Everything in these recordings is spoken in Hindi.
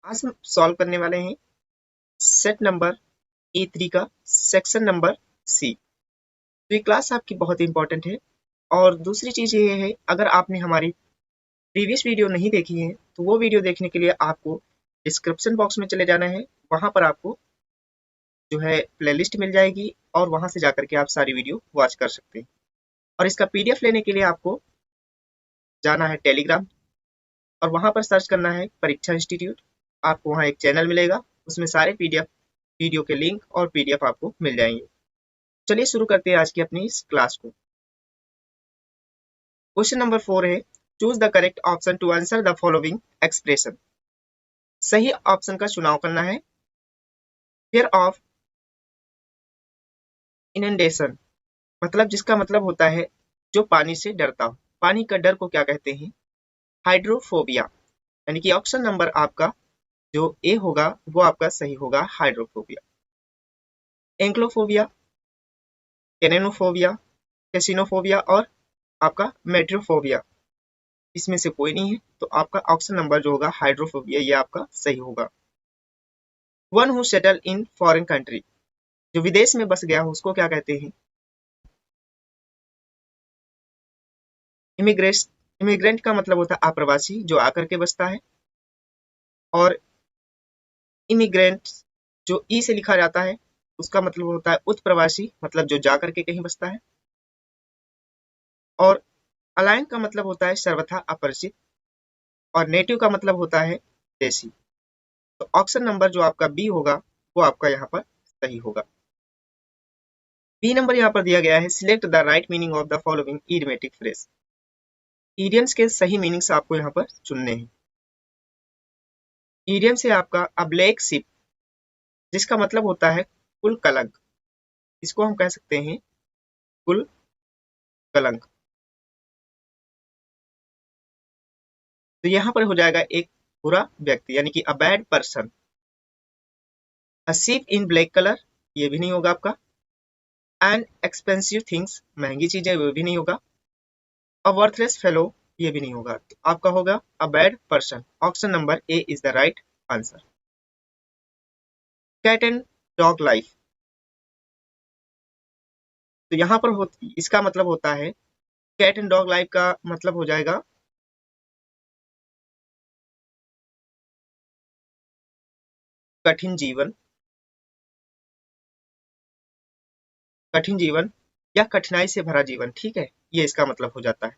आज हम सॉल्व करने वाले हैं सेट नंबर A3 का सेक्शन नंबर सी। तो ये क्लास आपकी बहुत इंपॉर्टेंट है। और दूसरी चीज ये है, अगर आपने हमारी प्रीवियस वीडियो नहीं देखी है तो वो वीडियो देखने के लिए आपको डिस्क्रिप्शन बॉक्स में चले जाना है। वहां पर आपको जो है प्लेलिस्ट मिल जाएगी और वहां से जाकर के आप सारी वीडियो वॉच कर सकते हैं। और इसका PDF लेने के लिए आपको जाना है टेलीग्राम और वहां पर सर्च करना है परीक्षा इंस्टीट्यूट। आपको वहां एक चैनल मिलेगा, उसमें सारे PDF वीडियो के लिंक और PDF आपको मिल जाएंगे। चलिए शुरू करते हैं आज की अपनी इस क्लास को। क्वेश्चन नंबर 4 है, choose the correct option to answer the following expression. सही ऑप्शन का चुनाव करना है। फियर ऑफ इनंडेशन मतलब जिसका मतलब होता है जो पानी से डरता हो। पानी का डर को क्या कहते हैं? हाइड्रोफोबिया। यानी कि ऑप्शन नंबर आपका जो ए होगा वो आपका सही होगा, हाइड्रोफोबिया। एंक्लोफोबिया, कैनेनोफोबिया, कैसिनोफोबिया और आपका मेट्रोफोबिया, इसमें से कोई नहीं है तो आपका ऑप्शन नंबर जो होगा हाइड्रोफोबिया ये आपका सही होगा। One who settle in foreign country, जो विदेश में बस गया हो उसको क्या कहते हैं? इमिग्रेट। इमिग्रेंट का मतलब होता है अप्रवासी जो आकर के बसता है। और इमिग्रेंट जो ई से लिखा जाता है उसका मतलब होता है उत्प्रवासी, मतलब जो जाकर के कहीं बसता है। और अलायन का मतलब होता है सर्वथा अपरिचित। और नेटिव का मतलब होता है देसी। तो ऑप्शन नंबर जो आपका बी होगा वो आपका यहाँ पर सही होगा। बी नंबर यहाँ पर दिया गया है, select the right meaning of the following idiomatic phrase. Idioms के सही मीनिंग्स आपको यहाँ पर चुनने हैं। इडियम से आपका अ ब्लैक शिप, जिसका मतलब होता है कुल कलंक, इसको हम कह सकते हैं कुल कलंक। तो यहाँ पर हो जाएगा एक बुरा व्यक्ति यानी कि अ bad person. A ship in black colour ये भी नहीं होगा आपका। एंड एक्सपेंसिव थिंग्स महंगी चीजें वो भी नहीं होगा। अ वर्थलेस फेलो ये भी नहीं होगा। तो आपका होगा a bad person. Option number A is the right answer. Cat and dog life, तो यहाँ पर इसका मतलब होता है कैट एंड डॉग लाइफ का मतलब हो जाएगा कठिन जीवन, कठिन जीवन या कठिनाई से भरा जीवन। ठीक है, ये इसका मतलब हो जाता है।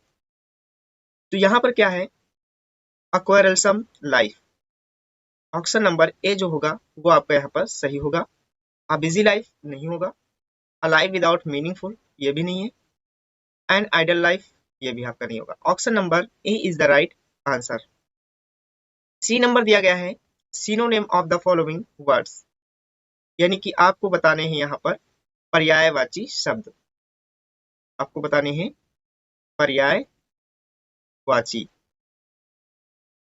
तो यहाँ पर क्या है? अक्वायरलसम लाइफ। ऑप्शन नंबर ए जो होगा वो आपका यहाँ पर सही होगा। अ बिजी लाइफ नहीं होगा। अ लाइफ विदाउट मीनिंगफुल ये भी नहीं है। एंड आइडल लाइफ ये भी आपका नहीं होगा। Option number A is the right answer. C number दिया गया है, synonym of the following words, यानी कि आपको बताने हैं यहाँ पर पर्यायवाची शब्द। आपको बताने हैं पर्यायवाची।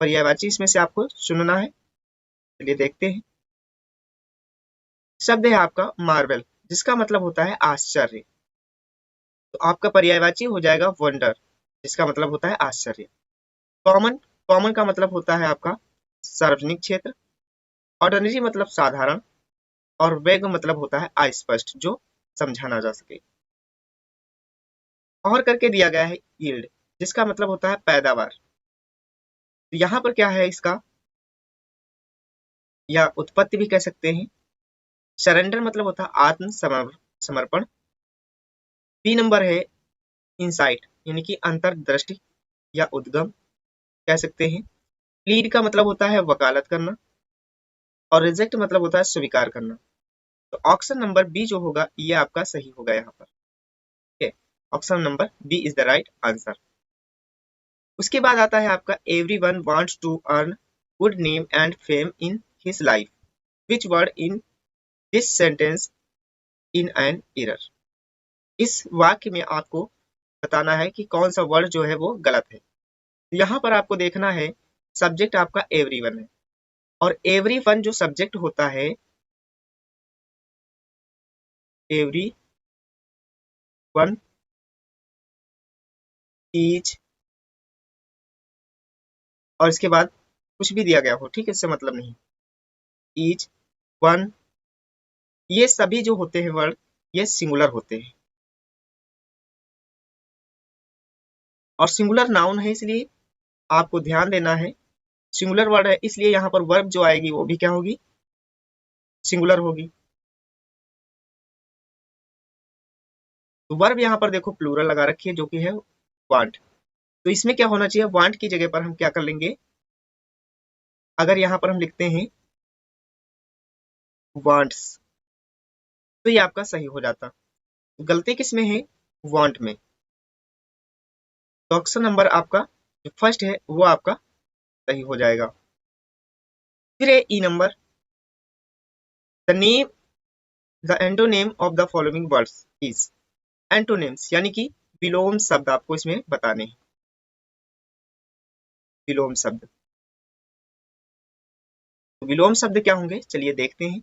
पर्यायवाची इसमें से आपको चुनना है। चलिए देखते हैं। शब्द है आपका मार्वल, जिसका मतलब होता है आश्चर्य। तो आपका पर्यायवाची हो जाएगा वंडर, जिसका मतलब होता है आश्चर्य। कॉमन, कॉमन का मतलब होता है आपका सार्वजनिक क्षेत्र। ऑर्डिनरी मतलब साधारण। और वेग मतलब होता है अस्पष्ट, जो समझा ना जा सके। और करके दिया गया है यील्ड, जिसका मतलब होता है पैदावार। तो यहाँ पर क्या है इसका, या उत्पत्ति भी कह सकते हैं। सरेंडर मतलब होता है आत्म समर्पण। बी नंबर है इंसाइट, यानी कि अंतर्दृष्टि या उद्गम कह सकते हैं। लीड का मतलब होता है वकालत करना। और रिजेक्ट मतलब होता है स्वीकार करना। तो ऑप्शन नंबर बी जो होगा ये आपका सही होगा यहाँ पर। ठीक है, option number B is the right answer. उसके बाद आता है आपका everyone wants to earn good name and fame in his life, which word in this sentence in an error. इस वाक्य में आपको बताना है कि कौन सा वर्ड जो है वो गलत है। यहाँ पर आपको देखना है सब्जेक्ट आपका एवरीवन है। और एवरीवन जो सब्जेक्ट होता है, एवरी वन इज, और इसके बाद कुछ भी दिया गया हो, ठीक है, इससे मतलब नहीं। ईच, वन, ये सभी जो होते हैं वर्ड ये सिंगुलर होते हैं और सिंगुलर नाउन है, इसलिए आपको ध्यान देना है। सिंगुलर वर्ड है इसलिए यहाँ पर वर्ब जो आएगी वो भी क्या होगी, सिंगुलर होगी। तो वर्ब यहाँ पर देखो प्लूरल लगा रखी है जो कि है वांट। तो इसमें क्या होना चाहिए, वांट की जगह पर हम क्या कर लेंगे, अगर यहाँ पर हम लिखते हैं वांट्स तो ये आपका सही हो जाता। गलती किसमें है, वांट में। तो ऑप्शन नंबर आपका जो फर्स्ट है वो आपका सही हो जाएगा। फिर है E number, the name, the antonym of the following words is. Antonyms यानी कि विलोम शब्द आपको इसमें बताने हैं। विलोम शब्द, तो विलोम शब्द क्या होंगे चलिए देखते हैं।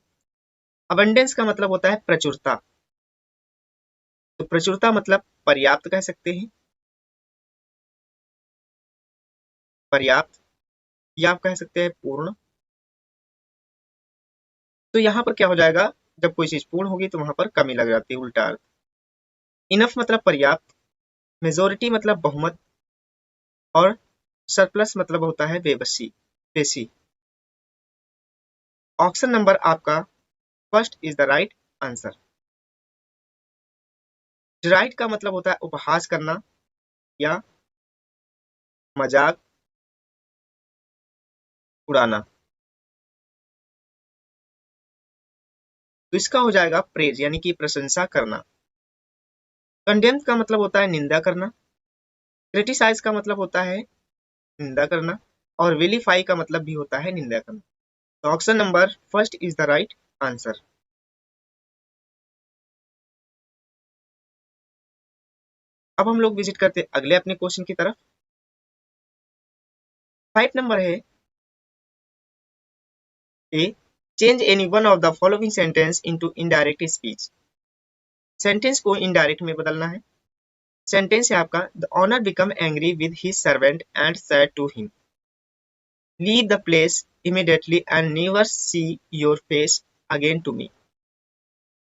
अबंडेंस का मतलब होता है प्रचुरता, तो प्रचुरता मतलब पर्याप्त कह सकते हैं, पर्याप्त, या आप कह सकते हैं पूर्ण। तो यहाँ पर क्या हो जाएगा, जब कोई चीज पूर्ण होगी तो वहां पर कमी लग जाती है, उल्टा अर्थ। इनफ मतलब पर्याप्त, मेजोरिटी मतलब बहुमत, और सरप्लस मतलब होता है बेबसी, बेसी। ऑप्शन नंबर आपका first is the right answer. Deride का मतलब होता है उपहास करना या मजाक उड़ाना, तो इसका हो जाएगा प्रेज यानी कि प्रशंसा करना। कंडेम का मतलब होता है निंदा करना, क्रिटिसाइज का मतलब होता है निंदा करना, और विलीफाई का मतलब भी होता है निंदा करना। तो option number first is the right answer. अब हम लोग विजिट करते हैं अगले अपने क्वेश्चन की तरफ। 5 नंबर है A, change any one of the following sentence into indirect speech. Sentence को इनडायरेक्ट में बदलना है। सेंटेंस है आपका, the honour become angry with his servant and said to him, leave the place immediately and never see your face again to me.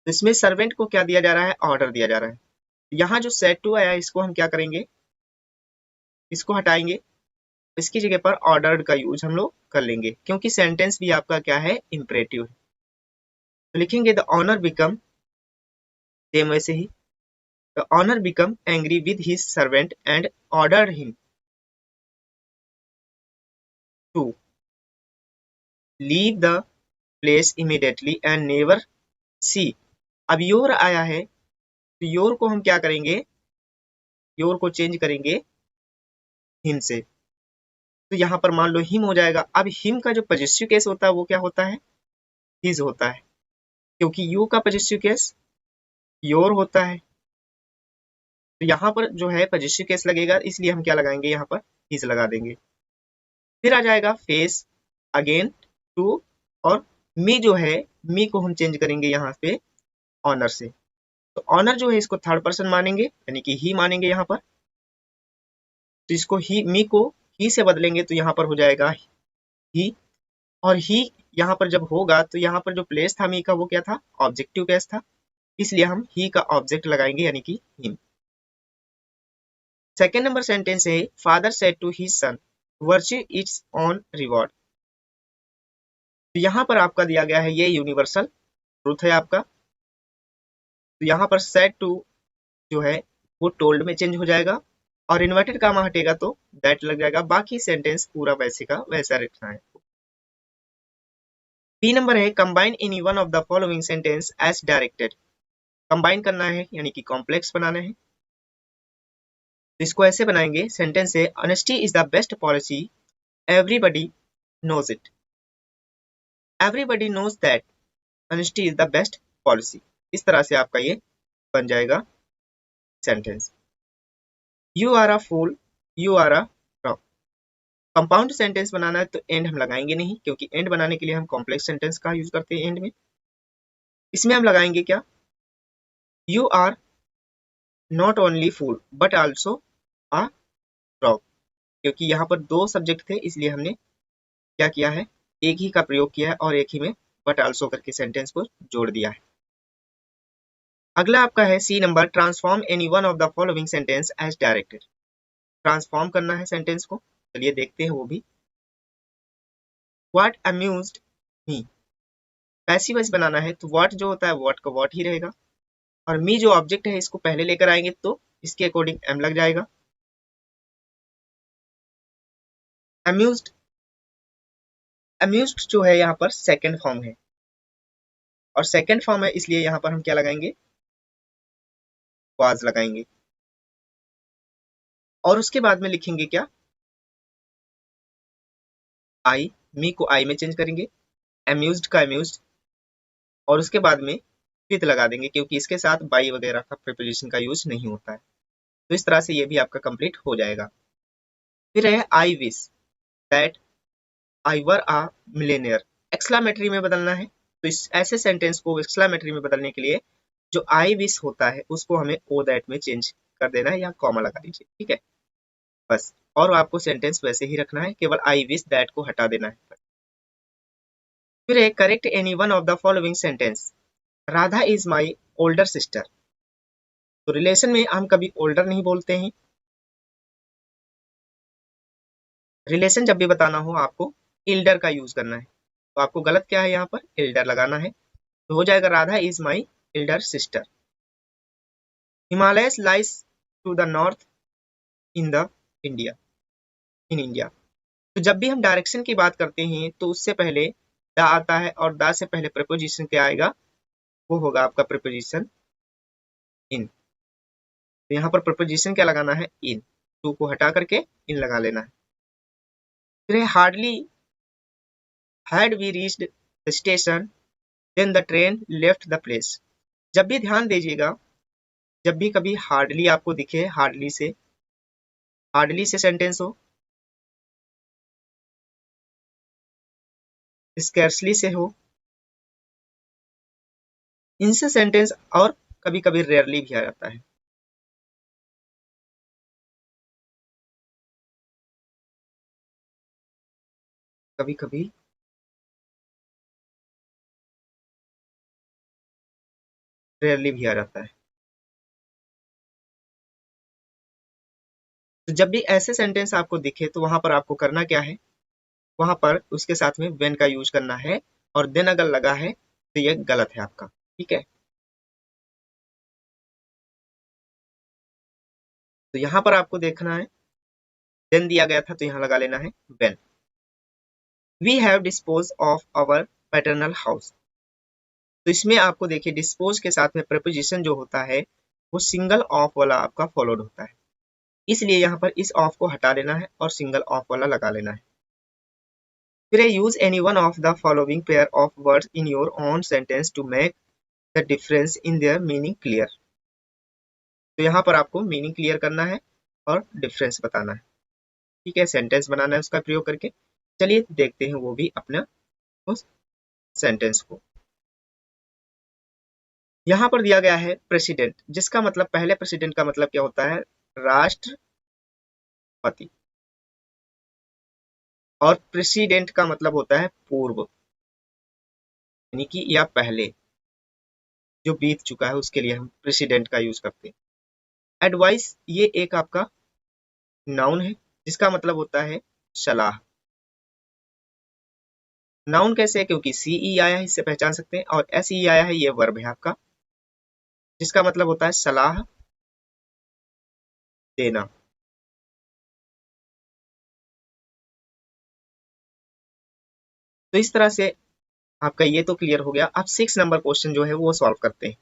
तो इसमें सर्वेंट को क्या दिया जा रहा है, ऑर्डर दिया जा रहा है। यहाँ जो सेड टू आया इसको हम क्या करेंगे, इसको हटाएंगे, इसकी जगह पर ऑर्डर्ड का यूज हम लोग कर लेंगे, क्योंकि सेंटेंस भी आपका क्या है, इंपरेटिव है। तो लिखेंगे द ऑनर बिकम, सेम वैसे ही, the honour become angry with his servant and ordered him to leave the place immediately and never see. अब योर आया है तो योर को हम क्या करेंगे, योर को चेंज करेंगे हिम से। तो यहाँ पर मान लो हिम हो जाएगा। अब हिम का जो पॉजिटिव केस होता है वो क्या होता है, हिज होता है, क्योंकि यू का पॉजिटिव केस योर होता है। तो यहाँ पर जो है पॉजिटिव केस लगेगा, इसलिए हम क्या लगाएंगे, यहाँ पर हिज लगा देंगे। फिर आ जाएगा फेस अगेन टू, और मी जो है, मी को हम चेंज करेंगे यहाँ पे ऑनर से। तो ऑनर जो है इसको थर्ड पर्सन मानेंगे, यानी कि ही मानेंगे यहाँ पर। तो इसको ही, मी को ही से बदलेंगे तो यहाँ पर हो जाएगा ही। और ही यहाँ पर जब होगा तो यहाँ पर जो प्लेस था मी का वो क्या था, ऑब्जेक्टिव केस था, इसलिए हम ही का ऑब्जेक्ट लगाएंगे यानी कि हिम। सेकेंड नंबर सेंटेंस है, father said to his son, virtue its own reward. तो यहाँ पर आपका दिया गया है ये यूनिवर्सल ट्रूथ है आपका। तो यहाँ पर सेड टू जो है वो टोल्ड में चेंज हो जाएगा, और इन्वर्टेड कामा हटेगा तो दैट लग जाएगा। बाकी सेंटेंस पूरा वैसे का वैसा रखना है। बी नंबर है, combine any one of the following sentence as directed. Combine करना है यानी कि कॉम्प्लेक्स बनाना है। तो इसको ऐसे बनाएंगे, सेंटेंस है, honesty is the best policy, everybody knows it. Everybody knows that honesty is the best policy. इस तरह से आपका ये बन जाएगा sentence. You are a fool, you are a rock. Compound sentence बनाना है तो एंड हम लगाएंगे नहीं, क्योंकि एंड बनाने के लिए हम कॉम्प्लेक्स सेंटेंस का यूज करते हैं एंड में। इसमें हम लगाएंगे क्या, you are not only fool but also a rock. क्योंकि यहाँ पर दो सब्जेक्ट थे इसलिए हमने क्या किया है, एक ही का प्रयोग किया है और एक ही में बट आल्सो करके सेंटेंस को जोड़ दिया है। अगला आपका है C number, transform any one of the following sentence as directed. Transform करना है सेंटेंस को, चलिए देखते हैं वो भी। What amused me, passive voice बनाना है तो व्हाट जो होता है व्हाट का व्हाट ही रहेगा, और मी जो ऑब्जेक्ट है इसको पहले लेकर आएंगे तो इसके अकॉर्डिंग एम लग जाएगा। अम्यूज्ड, अम्यूज्ड जो है यहाँ पर सेकंड फॉर्म है, और सेकंड फॉर्म है इसलिए यहाँ पर हम क्या लगाएंगे, वाज लगाएंगे, और उसके बाद में लिखेंगे क्या, आई, मी को आई में चेंज करेंगे, अम्यूज्ड का अम्यूज्ड, और उसके बाद में विद लगा देंगे क्योंकि इसके साथ बाई वगैरह का प्रीपोजिशन का यूज नहीं होता है। तो इस तरह से ये भी आपका कंप्लीट हो जाएगा। फिर है I wish that I were a millionaire, exclamatory में बदलना है, तो इस ऐसे सेंटेंस को एक्सक्लामेटरी में बदलने के लिए जो आई विश होता है उसको हमें ओ दैट में चेंज कर देना है या कॉमा लगा दीजिए, ठीक है बस। और आपको सेंटेंस वैसे ही रखना है, केवल आई विश दैट को हटा देना है। फिर है correct any one of the following sentence, Radha is my older sister. तो रिलेशन में हम कभी ओल्डर नहीं बोलते हैं, रिलेशन जब भी बताना हो आपको इल्डर का यूज करना है, तो आपको गलत क्या है यहाँ पर इल्डर लगाना है, तो हो जाएगा Radha is my elder sister. Himalayas lies to the north in the India, in India. तो जब भी हम डायरेक्शन की बात करते हैं तो उससे पहले द आता है, और द से पहले प्रीपोजिशन क्या आएगा, वो होगा आपका प्रीपोजिशन इन। तो यहाँ पर प्रीपोजिशन क्या लगाना है, इन, टू को हटा करके इन लगा लेना है। फिर hardly had we reached the station then the train left the place. जब भी ध्यान दीजिएगा, जब भी कभी हार्डली आपको दिखे, हार्डली से सेंटेंस हो, स्कैर्सली से हो, इनसे सेंटेंस, और कभी कभी रेयरली भी आ जाता है। कभी कभी रेयरली भी आ जाता है। तो जब भी ऐसे सेंटेंस आपको दिखे तो वहां पर आपको करना क्या है, वहां पर उसके साथ में व्हेन का यूज करना है, और देन अगर लगा है तो ये गलत है आपका, ठीक है। तो यहाँ पर आपको देखना है, देन दिया गया था तो यहाँ लगा लेना है when. We have dispose of our paternal house. तो इसमें आपको देखिए डिस्पोज के साथ में प्रपोजिशन जो होता है वो सिंगल ऑफ वाला आपका फॉलोड होता है, इसलिए यहाँ पर इस ऑफ को हटा देना है और सिंगल ऑफ वाला लगा लेना है। फिर use any one of the following pair of words in your own sentence to make the difference in their meaning clear. तो यहाँ पर आपको मीनिंग क्लियर करना है और डिफरेंस बताना है, ठीक है, सेंटेंस बनाना है उसका प्रयोग करके। चलिए देखते हैं वो भी अपना उस सेंटेंस को। यहाँ पर दिया गया है प्रेसिडेंट, जिसका मतलब पहले प्रेसिडेंट का मतलब क्या होता है, राष्ट्रपति, और प्रेसिडेंट का मतलब होता है पूर्व, यानी कि या पहले जो बीत चुका है उसके लिए हम प्रेसिडेंट का यूज करते हैं। एडवाइस ये एक आपका नाउन है जिसका मतलब होता है सलाह। नाउन कैसे है, क्योंकि सी ई आया है इससे पहचान सकते हैं, और एस ई आया है, ये वर्ब है आपका जिसका मतलब होता है सलाह देना। तो इस तरह से आपका ये तो क्लियर हो गया। अब 6 नंबर क्वेश्चन जो है वो सॉल्व करते हैं।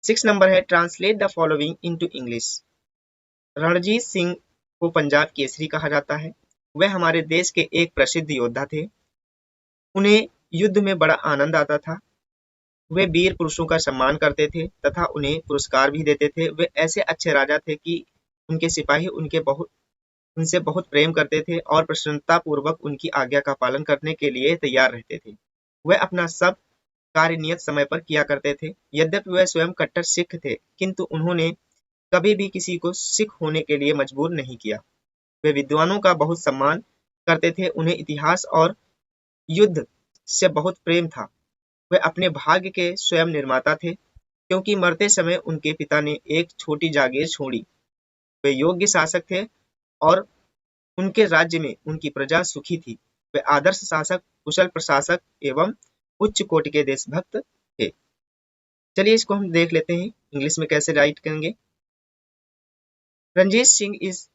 6 नंबर है translate the following into English. Ranjit Singh को पंजाब केसरी कहा जाता है। वह हमारे देश के एक प्रसिद्ध योद्धा थे। उन्हें युद्ध में बड़ा आनंद आता था। वे वीर पुरुषों का सम्मान करते थे तथा उन्हें पुरस्कार भी देते थे। वे ऐसे अच्छे राजा थे कि उनके सिपाही उनसे बहुत प्रेम करते थे और प्रसन्नता पूर्वक उनकी आज्ञा का पालन करने के लिए तैयार रहते थे। वह अपना सब कार्य नियत समय पर किया करते थे। यद्यपि वह स्वयं कट्टर सिख थे, किंतु उन्होंने कभी भी किसी को सिख होने के लिए मजबूर नहीं किया। वे विद्वानों का बहुत सम्मान करते थे। उन्हें इतिहास और युद्ध से बहुत प्रेम था। वे अपने भाग्य के स्वयं निर्माता थे, क्योंकि मरते समय उनके पिता ने एक छोटी जागीर छोड़ी। वे योग्य शासक थे और उनके राज्य में उनकी प्रजा सुखी थी। वे आदर्श शासक, कुशल प्रशासक एवं उच्च कोटि के देशभक्त थे। चलिए इसको हम देख लेते हैं इंग्लिश में कैसे राइट करेंगे। Ranjit Singh is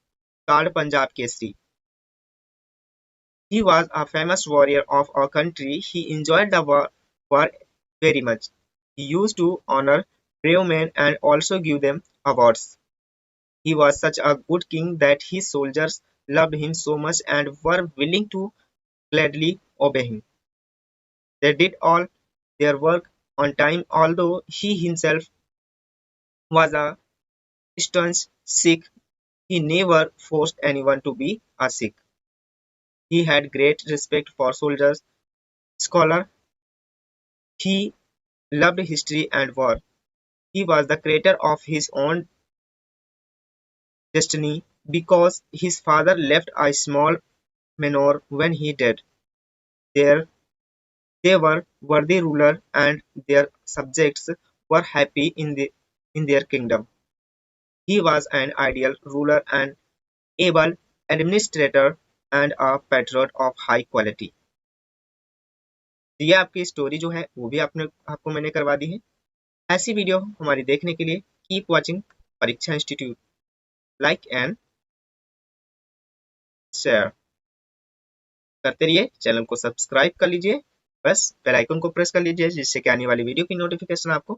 called Punjab Kesari. He was a famous warrior of our country. He enjoyed the war very much. He used to honor brave men and also give them awards. He was such a good king that his soldiers loved him so much and were willing to gladly obey him. They did all their work on time, although he himself was a staunch Sikh. He never forced anyone to be a Sikh. He had great respect for soldiers, scholars. He loved history and war. He was the creator of his own destiny because his father left a small manor when he died. There they were worthy ruler and their subjects were happy in their kingdom. He was an ideal ruler, an able administrator and a patriot of high quality. ये आपकी स्टोरी जो है वो भी आपको मैंने करवा दी है। ऐसी वीडियो हमारी देखने के लिए कीप वॉचिंग परीक्षा इंस्टीट्यूट। लाइक एंड शेयर करते रहिए, चैनल को सब्सक्राइब कर लीजिए, बस बेल आइकन को प्रेस कर लीजिए जिससे कि आने वाली वीडियो की नोटिफिकेशन आपको